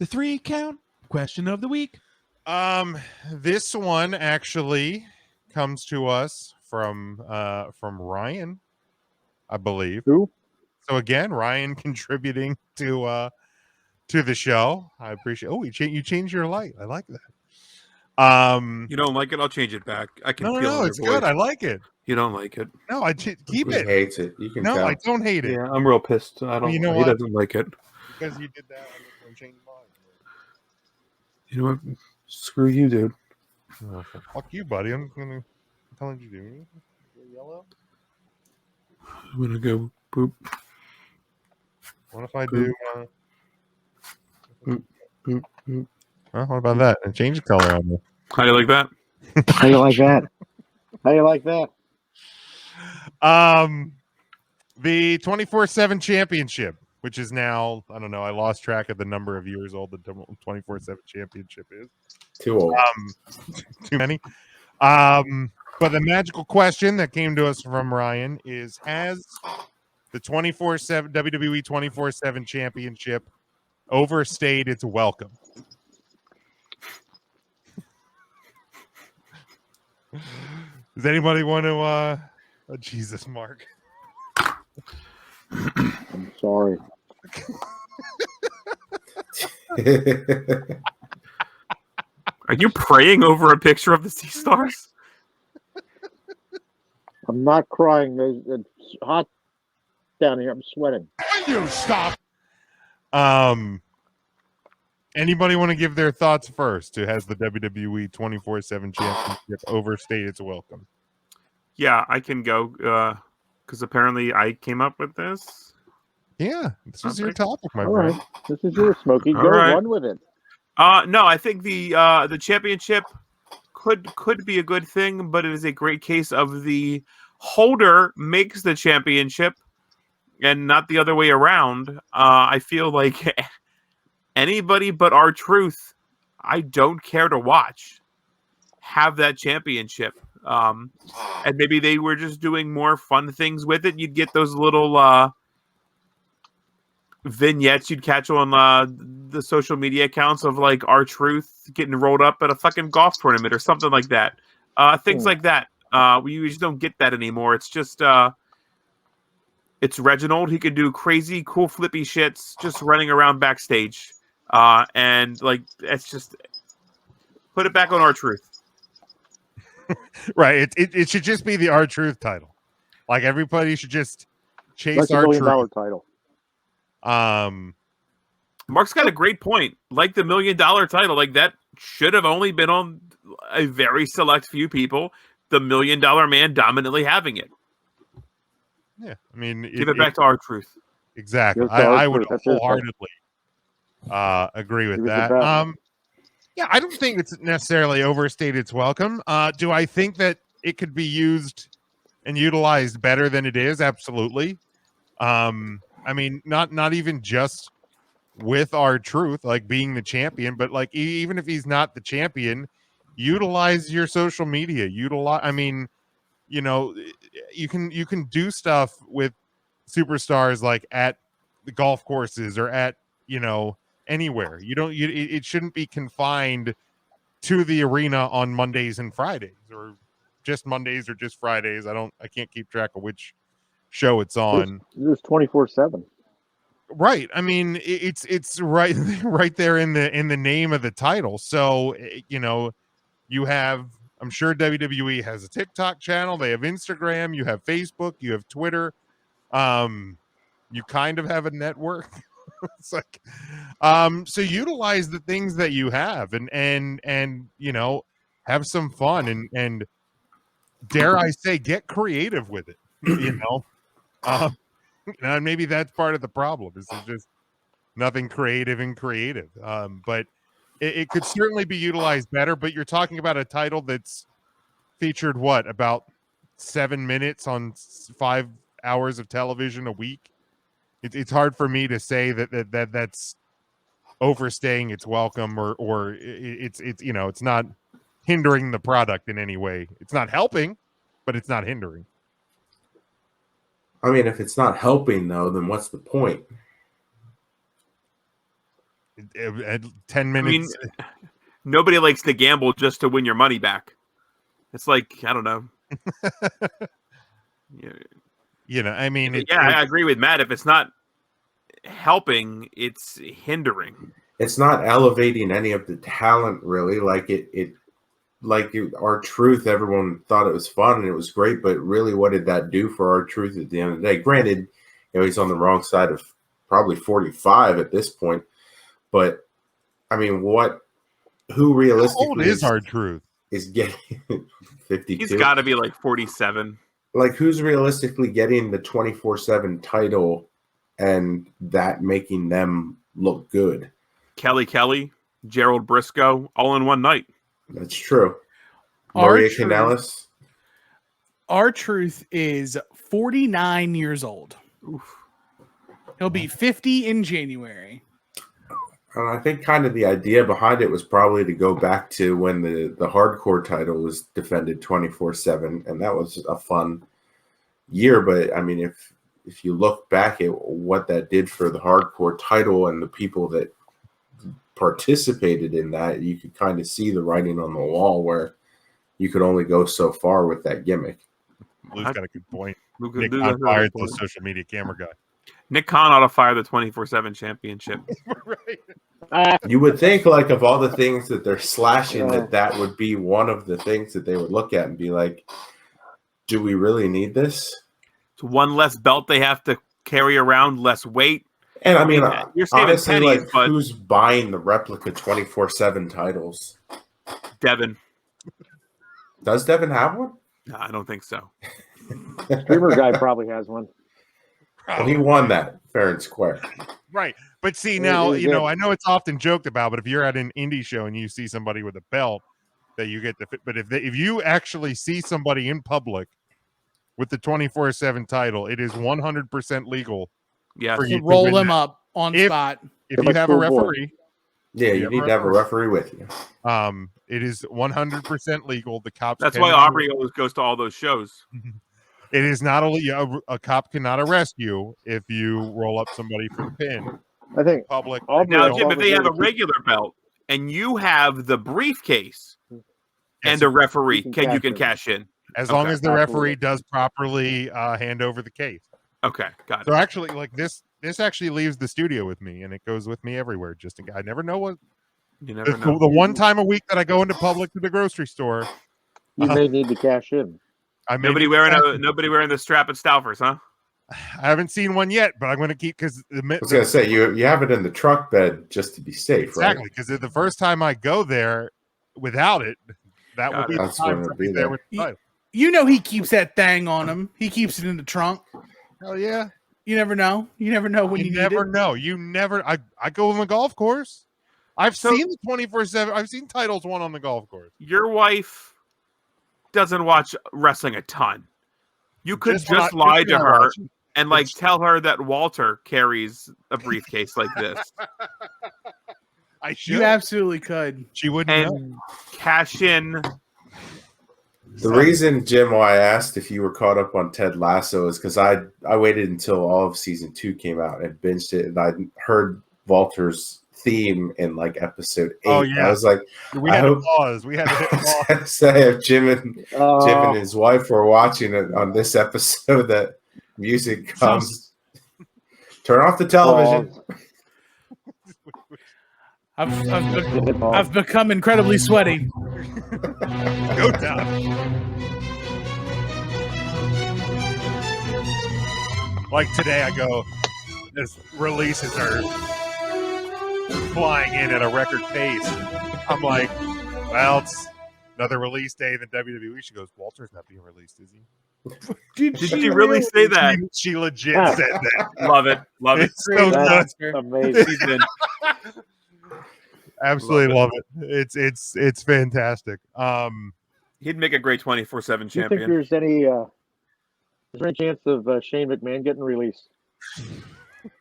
The 3-count question of the week. This one actually comes to us from Ryan, I believe. Who? So again, Ryan contributing to the show. I appreciate. Oh, you changed your light. I like that. You don't like it? I'll change it back. I can No, feel in your it's voice. good. I like it. You don't like it? No, keep He it. hates it. You can No, tell. I don't hate it. Yeah, I'm real pissed. I don't. You know he what? doesn't like it. Because you did that, I'm just gonna change mine. You know what? Screw you, dude. Oh, fuck you, buddy. I'm telling you to do. Yellow. I'm gonna go boop. What if I do? Boop, boop, boop. What about that? And change the color on me. How do you like that? How you like that? How you like that? The 24/7 championship, which is now, I don't know, I lost track of the number of years old the 24/7 championship is. Too old. Too many. But the magical question that came to us from Ryan is: has the 24/7 WWE 24/7 championship overstayed its welcome? Does anybody want to oh, Jesus, Mark. I'm sorry. Are you praying over a picture of the Sea Stars? I'm not crying. It's hot down here. I'm sweating. You stop. Anybody want to give their thoughts first? Who has the WWE 24/7 championship overstayed its welcome? Yeah, I can go because apparently I came up with this. Yeah, this was your topic, my All friend. right. This is yours, Smokey. All Go right. run with it. No, I think the championship could be a good thing, but it is a great case of the holder makes the championship and not the other way around. I feel like anybody but R-Truth, I don't care to watch, have that championship. And maybe they were just doing more fun things with it. You'd get those little vignettes you'd catch on the social media accounts of like R-Truth getting rolled up at a fucking golf tournament or something like that. Things like that. We just don't get that anymore. It's just it's Reginald. He could do crazy, cool, flippy shits just running around backstage. And like it's just put it back on R-Truth. Right. It should just be the R-Truth title. Like everybody should just chase Like the $1 R-Truth. million title. Mark's got a great point. Like the $1 million title, like that should have only been on a very select few people. The $1 million man dominantly having it. Yeah, I mean, give it back to R-Truth. Exactly. I would wholeheartedly agree with that. Yeah, I don't think it's necessarily overstayed its welcome. Do I think that it could be used and utilized better than it is? Absolutely. I mean, not even just with R-Truth, like being the champion, but like even if he's not the champion, utilize your social media. I mean, you know, you can do stuff with superstars like at the golf courses or at, you know, anywhere. It shouldn't be confined to the arena on Mondays and Fridays, or just Mondays or just Fridays. I can't keep track of which show it's on. It's 24/7. Right. I mean, it's right there in the name of the title. So, you know, you have, I'm sure WWE has a TikTok channel, they have Instagram, you have Facebook, you have Twitter. You kind of have a network. It's like, so utilize the things that you have and you know, have some fun and dare I say, get creative with it. You know, and maybe that's part of the problem is there's just nothing creative and creative. But it could certainly be utilized better. But you're talking about a title that's featured about 7 minutes on 5 hours of television a week. It's hard for me to say that's overstaying its welcome or it's you know, it's not hindering the product in any way. It's not helping, but it's not hindering. I mean, if it's not helping though, then what's the point? At 10 I mean, minutes. nobody likes to gamble just to win your money back. It's like, I don't know. Yeah, I mean, I agree with Matt. If it's not helping, it's hindering. It's not elevating any of the talent, really. Our truth, everyone thought it was fun and it was great, but really, what did that do for our truth at the end of the day? Granted, he's on the wrong side of probably 45 at this point, but I mean, who realistically how old is our truth? is getting 52? He's got to be like 47. Like, who's realistically getting the 24/7 title and that making them look good? Kelly, Gerald Briscoe, all in one night. That's true. Our Maria truth- Kanellis. Our truth is 49 years old. Oof. He'll be 50 in January. And I think kind of the idea behind it was probably to go back to when the hardcore title was defended 24/7, and that was a fun year. But I mean, if you look back at what that did for the hardcore title and the people that participated in that, you could kind of see the writing on the wall where you could only go so far with that gimmick. Lou's got a good point. Luke Nick Luke- Khan Luke- fired the social media camera guy. Nick Khan ought to fire the 24/7 championship. Right. You would think, like, of all the things that they're slashing, that would be one of the things that they would look at and be like, do we really need this? It's one less belt they have to carry around, less weight. And I mean, You're saving honestly, pennies, like, but who's buying the replica 24/7 titles? Devin. Does Devin have one? No, I don't think so. Streamer guy probably has one. Well, he won that fair and square. Right. But see, It now, is you know, good. I know it's often joked about, but if you're at an indie show and you see somebody with a belt that you get but if you actually see somebody in public with the 24/7 title, it is 100% legal Yes. for you To to roll win them that. up on If- spot. If Give you a have a full board. referee, Yeah, you need to have a referee with you. it is 100% legal. The cops That's why cannot- Aubrey always goes to all those shows. It is not only a cop cannot arrest you if you roll up somebody for the pin. I think Public. Aubrey Now, has Jim, if they have a volunteered to keep- regular belt and you have the briefcase and Yes, a referee, you can you can cash cash in. as long Okay. as the referee does properly hand over the case. Okay, got So it. actually, like this actually leaves the studio with me, and it goes with me everywhere. I never know what You never the know. one time a week that I go into public to the grocery store. You may need to cash in. I may Nobody need wearing to- nobody wearing the strap at Stouffer's, huh? I haven't seen one yet, but I'm going to keep because I was gonna say you have it in the truck bed just to be safe, exactly right? because the first time I go there without it, that will Got be it. the That's time when for it'll me be there there. with the title. You know he keeps that thing on him. He keeps it in the trunk. Hell yeah! You never know. You never know when you, You need never it. know. You never. I go on the golf course. I've So- seen the 24/7. I've seen titles won on the golf course. Your wife doesn't watch wrestling a ton. You could Just just, when I- lie just to when I her watch it. and like It's- tell her that Walter carries a briefcase like this I should. You absolutely could. She wouldn't know. and cash in. The reason, Jim, why I asked if you were caught up on Ted Lasso is because I waited until all of season 2 came out and binged it, and I heard Walter's theme in like episode 8. Oh, yeah. I was like, We I had hope- to pause. We had to hit pause. say if Jim and Oh, his wife were watching it on this episode, that music comes. Turn off the television. I've become incredibly sweaty. Go down. Like today, I go, as releases are flying in at a record pace. I'm like, well, it's another release day in the WWE. She goes, Walter's not being released, is he? Did Did she really say that? She legit Yeah. said that. Love it. Love it. It's so good. that's amazing. She's in. Absolutely Love love it. It's fantastic. He'd make a great 24/7 Do you think champion. there's any is there any chance of Shane McMahon getting released?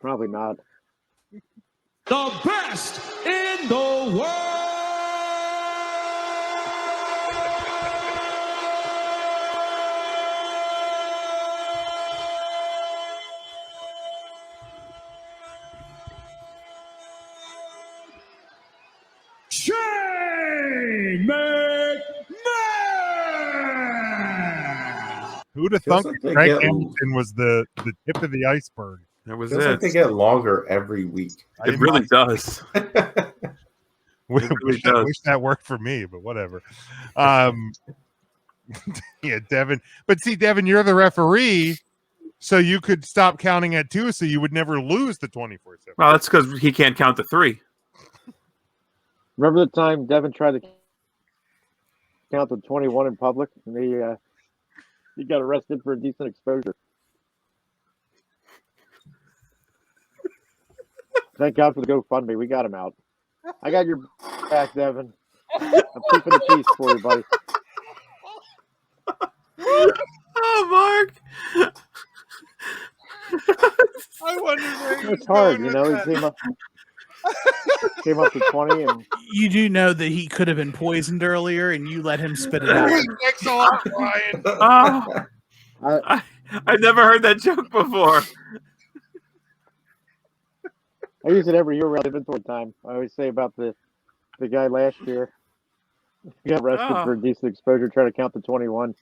Probably not. The best in the world. Who'd have Feels thunk like they Greg get- Hamilton was the tip of the iceberg? That was Feels it. like they get longer every week. It really does. Wish, really wish does. that worked for me, but whatever. Yeah, Devin. But see, Devin, you're the referee, so you could stop counting at 2, so you would never lose the 24/7. Well, that's because he can't count to 3. Remember the time Devin tried to count to 21 in public, and he got arrested for indecent exposure. Thank God for the GoFundMe. We got him out. I got your back, Devin. I'm keeping the peace for you, buddy. Oh, Mark. I wondered where he It's was hard, going you with know. that. He came up to 20, and You do know that he could have been poisoned earlier, and you let him spit it out. Thanks a lot, Brian. Oh, I've never heard that joke before. I use it every year around inventory time. I always say about the guy last year. He got arrested Oh. for indecent exposure, trying to count to 21.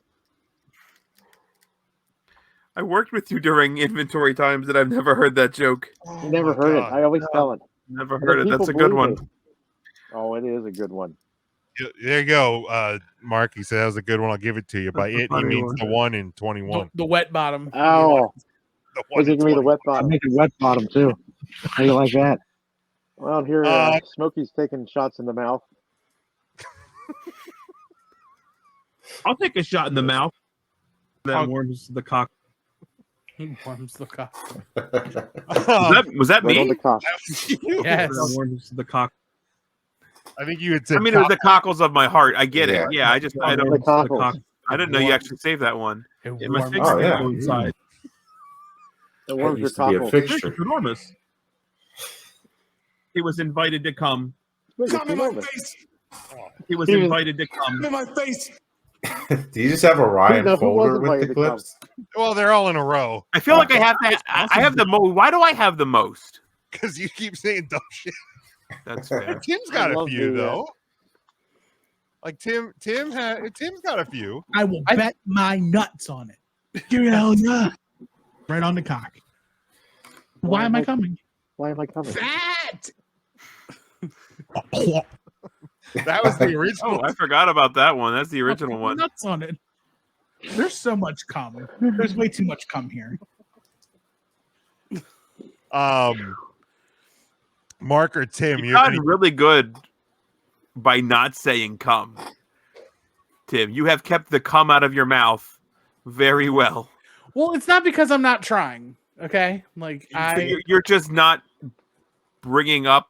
I worked with you during inventory times, and I've never heard that joke. You never my heard God. it. I always tell it. Never And heard then it. That's a people good one. believe it. Oh, it is a good one. There you go, Mark. He said that was a good one. I'll give it to you. By That's a it, he funny means one. the 1 in 21. The wet bottom. Oh, The was 1 it in gonna be the 20. wet bottom? Make it wet bottom too. How you like that? Well, here, Smokey's taking shots in the mouth. I'll take a shot in the mouth. That I'll- warms the cock. He warms the cock. Was that Right on me? the cock. Yes. That warms the cock. I think you had said. I mean, it was the cockles of my heart. I get Yeah. it. Yeah, I don't. The cockles. I didn't know you actually saved that one. It My warms face Oh, is yeah. inside. It That warms your used to be a cockles. fixture. It's enormous. He was invited to come. Wait, Come you in know my this. face. He was He was- invited to come. in my face. Do you just have a Ryan No, who was folder with invited the to come? clips? Well, they're all in a row I feel like I have that. I have the most. Why do I have the most? because you keep saying dumb shit. That's fair. Tim's got I a love few the, though. Like Tim's got a few. I will bet my nuts on it. Hell yeah. Right on the cock. Why am I coming? Why am I coming? Fat. That was the original. Oh, I forgot about that one. That's the original I'll put one. Nuts on it. There's so much cum. There's way too much cum here. Mark or Tim, You've you have gotten any, really good by not saying "come." Tim, you have kept the "come" out of your mouth very well. Well, it's not because I'm not trying. Okay, like You're just not bringing up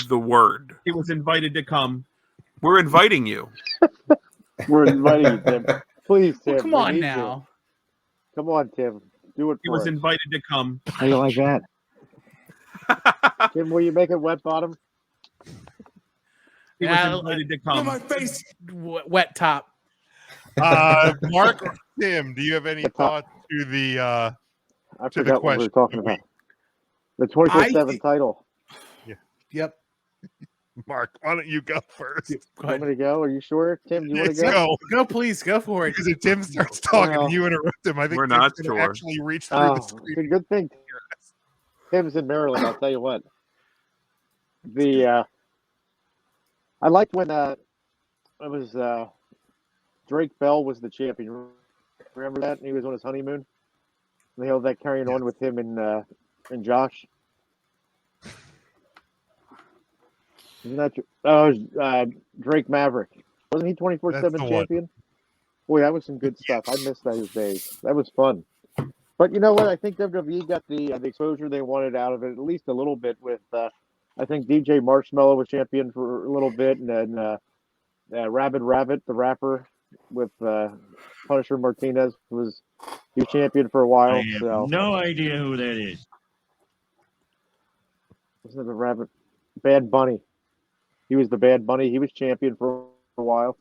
the word. He was invited to come. We're inviting you. We're inviting you, Tim. Please, Tim. well, come we on need now. you. Come on, Tim. Do it He for was us. invited to come. How you like that? Tim, will you make it wet bottom? He Yeah, was invited to come. face. Wet top. Mark or Tim, do you have any thoughts to the I To the forgot what we were question. talking about. The 24/7 title. Yep. Mark? Why don't you go first? Go Want ahead. me to go? Are you sure, Tim? You want Yes, to go? go. Go, please. Go for it. Because if Tim starts talking Well, and you interrupt him, I think we're Tim's not gonna sure. actually reach through Oh, the it's a screen. good thing Tim's in Maryland. I'll tell you what. I liked when it was Drake Bell was the champion. Remember that? And he was on his honeymoon. And they held that carrying on with him and Josh. Isn't that true? Oh, it was, Drake Maverick. Wasn't he 24/7 That's the one. champion? Boy, that was some good stuff. I missed those days. That was fun. But you know what? I think WWE got the exposure they wanted out of it, at least a little bit. With I think DJ Marshmello was champion for a little bit, and then Rabid Rabbit, the rapper, with Punisher Martinez was champion for a while. I have So no idea who that is. wasn't it the Rabbit? Bad Bunny. He was the Bad Bunny. He was champion for a while.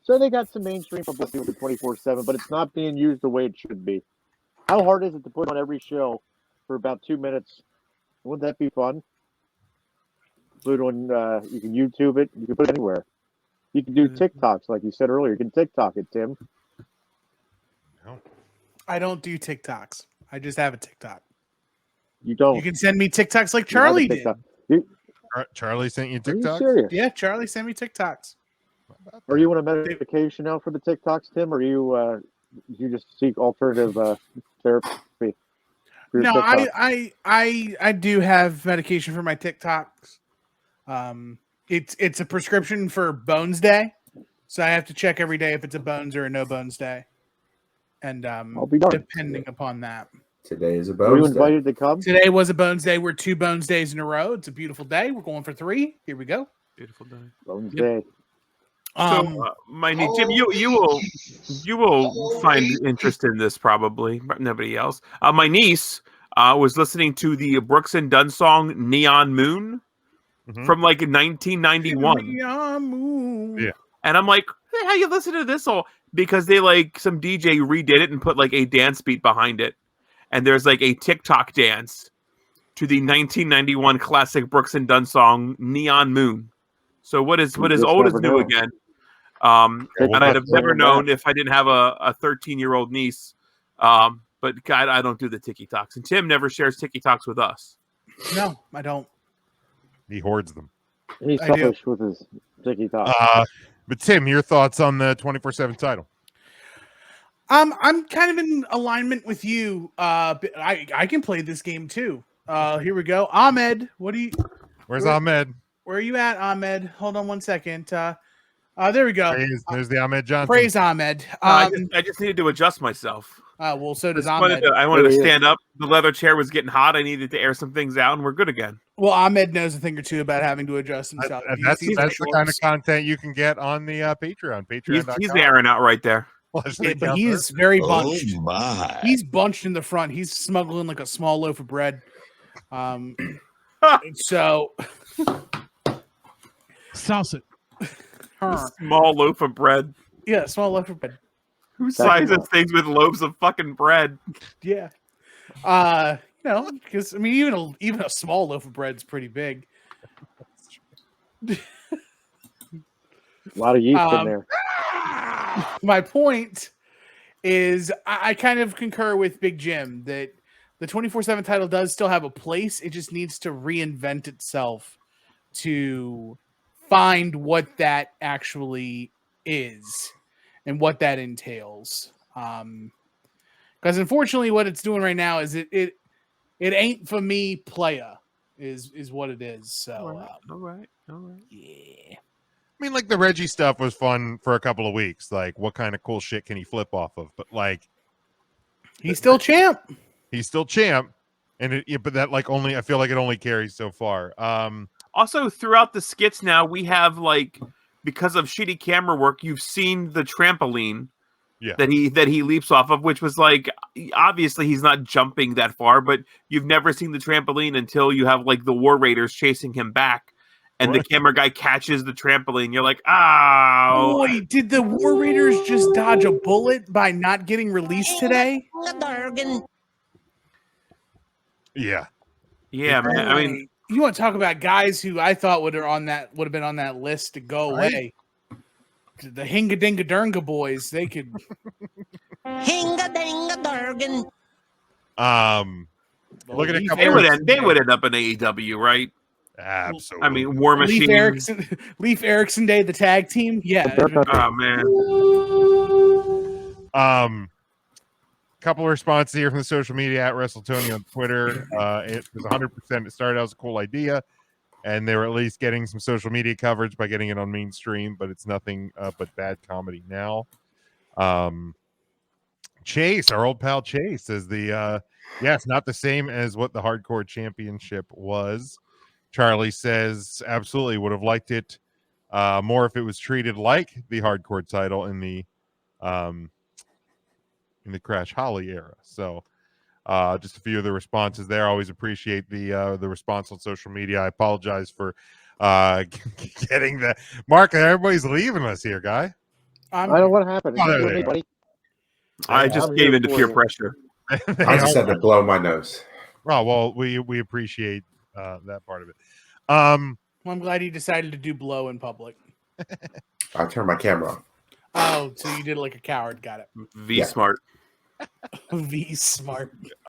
So they got some mainstream publicity with the 24/7, but it's not being used the way it should be. How hard is it to put on every show for about 2 minutes? Wouldn't that be fun? Put it on, you can YouTube it. You can put it anywhere. You can do TikToks, like you said earlier. You can TikTok it, Tim. I don't do TikToks. I just have a TikTok. You don't. You can send me TikToks like You have a Charlie did. TikTok. Charlie sent you Are you TikTok. serious? Yeah, Charlie sent me TikToks. Are you on a medication now for the TikToks, Tim? Or you just seek alternative therapy for your No, TikToks? I do have medication for my TikToks. It's a prescription for Bones Day, so I have to check every day if it's a Bones or a no Bones Day, and I'll be darned. depending upon that. Today is a Were you bonus day. invited to come? Today was a Bones Day. We're 2 Bones Days in a row. It's a beautiful day. We're going for 3. Here we go. Beautiful day. Bones Yep. Day. So, my niece, Jim, you will find interest in this probably, but nobody else. My niece was listening to the Brooks and Dunn song "Neon Moon" Mhm. from like 1991, Yeah. and I'm like, "How you listen to this all?" Because they some DJ redid it and put like a dance beat behind it, and there's like a TikTok dance to the 1991 classic Brooks and Dunn song "Neon Moon." So what is You just old is never new know. again. we'll And I'd have just never never know. known if I didn't have a 13-year-old niece. But God, I don't do the TikToks, and Tim never shares TikToks with us. No, I don't. He hoards them. He's I do. selfish with his TikTok. But Tim, your thoughts on the 24/7 title? I'm kind of in alignment with you. But I can play this game too. Here we go. Ahmed, what do you? Where's Where- Ahmed? Where are you at, Ahmed? Hold on one second. There we go. There's the Ahmed Johnson. Praise Ahmed. I just needed to adjust myself. Well, so I does wanted Ahmed. I wanted to Yeah. stand up. The leather chair was getting hot. I needed to air some things out, and we're good again. Well, Ahmed knows a thing or two about having to adjust himself. That's He's the kind of content you can get on the Patreon. Patreon.com. He's airing out right there. Yeah, but he's very bunched. Oh my! He's bunched in the front. He's smuggling like a small loaf of bread. So, Sauce it. Small loaf of bread. yeah, small loaf of bread. Who sizes things with loaves of fucking bread? Yeah. Because I mean, even a small loaf of bread is pretty big. A lot of yeast in Um, there. My point is, I kind of concur with Big Jim that the 24/7 title does still have a place. It just needs to reinvent itself to find what that actually is and what that entails. Because unfortunately, what it's doing right now is it ain't for me. Playa is what it is. So All right. yeah. I mean, like the Reggie stuff was fun for a couple of weeks. Like, what kind of cool shit can he flip off of? But like, He's still champ. he's still champ, and but that like only I feel like it only carries so far. Also, throughout the skits now, we have because of shitty camera work, you've seen the trampoline Yeah. that he leaps off of, which was obviously he's not jumping that far, but you've never seen the trampoline until you have the War Raiders chasing him back, and the camera guy catches the trampoline. You're like, oh, Boy, did the War Raiders just dodge a bullet by not getting released today? Yeah, yeah, man. I mean, you want to talk about guys who I thought would have been on that list to go Right? away. The Hinga Dinga Durnga boys, they could. Hinga dinga durgan. Look at a Leaf couple they of- would end up in AEW, right? absolutely. I mean, War Machine. Leaf Erickson Day, the tag team. Yeah. Oh man. Couple of responses here from the social media at WrestleTony on Twitter. It was 100%. It started out as a cool idea, and they were at least getting some social media coverage by getting it on mainstream, but it's nothing but bad comedy now. Chase, our old pal Chase, says it's not the same as what the Hardcore Championship was. Charlie says absolutely would have liked it more if it was treated like the Hardcore title in the Crash Holly era. So just a few of the responses there. Always appreciate the response on social media. I apologize for getting the Mark. Everybody's leaving us here, guy. I don't know what happened. Oh, there It's they me, are. buddy. I just I'm gave here in to for peer you. pressure. I just had to blow my nose. Oh, well, we appreciate that part of it. Well, I'm glad you decided to do blow in public. I turned my camera on. Oh, so you did it like a coward. Got it. V Smart. V smart.